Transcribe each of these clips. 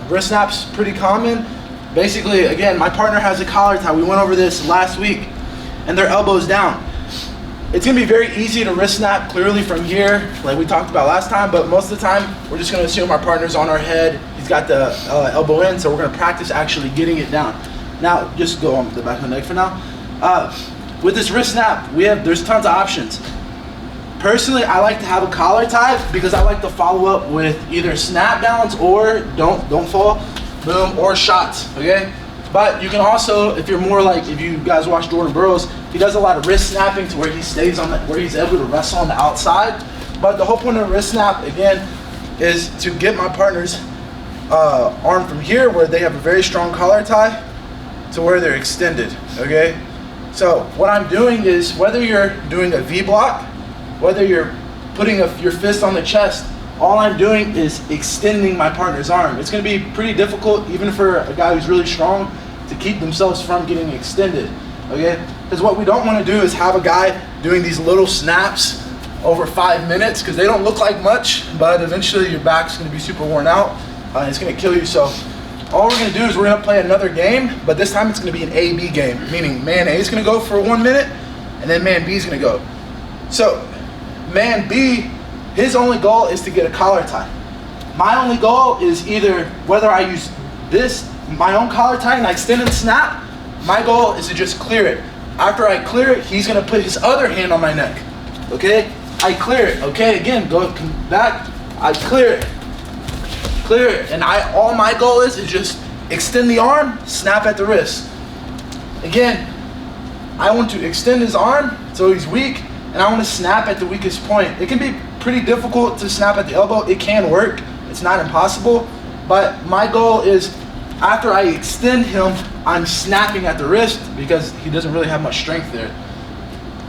Wrist snap's pretty common. Basically, again, my partner has a collar tie. We went over this last week, and their elbow's down. It's gonna be very easy to wrist snap clearly from here, like we talked about last time, but most of the time, we're just gonna assume our partner's on our head. He's got the elbow in, so we're gonna practice actually getting it down. Now, just go on the back of the neck for now. With this wrist snap, there's tons of options. Personally, I like to have a collar tie because I like to follow up with either snap downs or don't fall, boom, or shots, okay? But you can also, if you're more like, if you guys watch Jordan Burroughs, he does a lot of wrist snapping to where he stays on where he's able to wrestle on the outside. But the whole point of wrist snap, again, is to get my partner's arm from here, where they have a very strong collar tie, to where they're extended, okay? So what I'm doing is, whether you're doing a V block, whether you're putting your fist on the chest, all I'm doing is extending my partner's arm. It's gonna be pretty difficult, even for a guy who's really strong, to keep themselves from getting extended, okay? Because what we don't wanna do is have a guy doing these little snaps over 5 minutes, because they don't look like much, but eventually your back's gonna be super worn out, and it's gonna kill you. So all we're gonna do is we're gonna play another game, but this time it's gonna be an A-B game, meaning man A is gonna go for 1 minute, and then man B is gonna go. So man B, his only goal is to get a collar tie. My only goal is either whether I use this, my own collar tie, and I extend and snap, my goal is to just clear it. After I clear it, he's gonna put his other hand on my neck, okay? I clear it, okay? Again, come back, I clear it, and all my goal is just extend the arm, snap at the wrist. Again, I want to extend his arm so he's weak, and I want to snap at the weakest point. It can be pretty difficult to snap at the elbow. It can work, it's not impossible, but my goal is, after I extend him, I'm snapping at the wrist because he doesn't really have much strength there,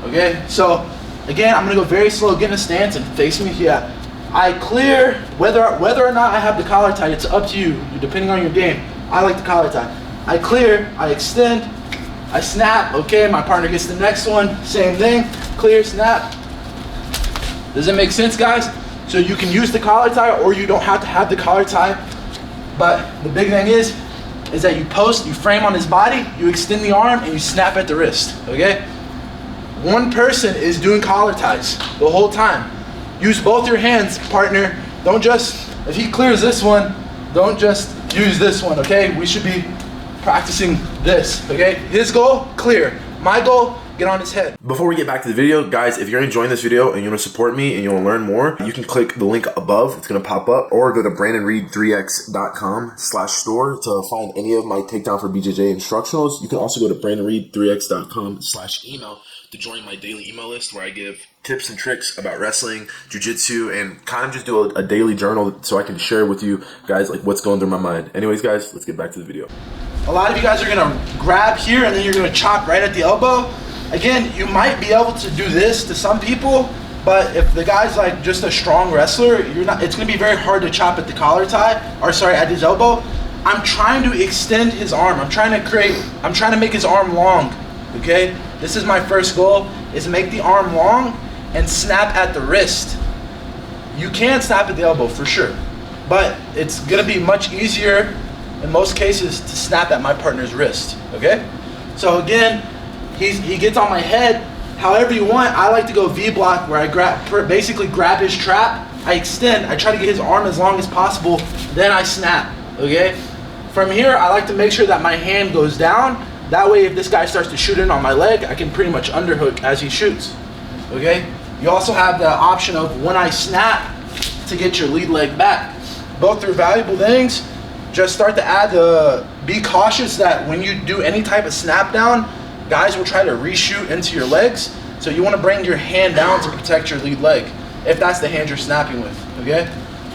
okay? So again, I'm gonna go very slow, get in a stance and face me, yeah. I clear, whether or not I have the collar tie, it's up to you, depending on your game. I like the collar tie. I clear, I extend, I snap, okay, my partner gets the next one, same thing, clear, snap. Does it make sense, guys? So you can use the collar tie, or you don't have to have the collar tie, but the big thing is that you post, you frame on his body, you extend the arm, and you snap at the wrist, okay? One person is doing collar ties the whole time. Use both your hands, partner. Don't just, if he clears this one, don't just use this one, okay? We should be practicing this, okay? His goal, clear. My goal, get on his head. Before we get back to the video, guys, if you're enjoying this video and you want to support me and you want to learn more, you can click the link above. It's going to pop up, or go to brandonreed3x.com/store to find any of my Takedown for BJJ instructionals. You can also go to brandonreed3x.com/email to join my daily email list, where I give tips and tricks about wrestling, jiu-jitsu, and kind of just do a daily journal so I can share with you guys like what's going through my mind. Anyways, guys, let's get back to the video. A lot of you guys are gonna grab here and then you're gonna chop right at the elbow. Again, you might be able to do this to some people, but if the guy's like just a strong wrestler, it's gonna be very hard to chop at the collar tie, or sorry, at his elbow. I'm trying to extend his arm. I'm trying to make his arm long, okay? This is my first goal, is make the arm long and snap at the wrist. You can snap at the elbow for sure, but it's gonna be much easier in most cases to snap at my partner's wrist, okay? So again, he gets on my head however you want. I like to go V block, where I basically grab his trap, I extend, I try to get his arm as long as possible, then I snap, okay? From here, I like to make sure that my hand goes down. That way, if this guy starts to shoot in on my leg, I can pretty much underhook as he shoots, okay? You also have the option of, when I snap, to get your lead leg back. Both are valuable things. Just start to be cautious that when you do any type of snap down, guys will try to reshoot into your legs. So you want to bring your hand down to protect your lead leg, if that's the hand you're snapping with, okay?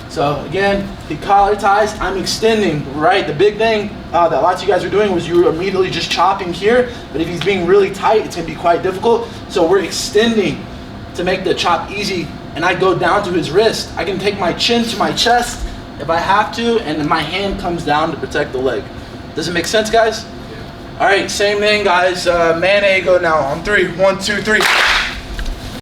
So again, the collar ties, I'm extending, right? The big thing that lots of you guys are doing was you were immediately just chopping here, but if he's being really tight, it's gonna be quite difficult. So we're extending to make the chop easy, and I go down to his wrist. I can take my chin to my chest if I have to, and then my hand comes down to protect the leg. Does it make sense, guys? Yeah. All right, same thing, guys. Man A, go now on 3. 1, 2, 3.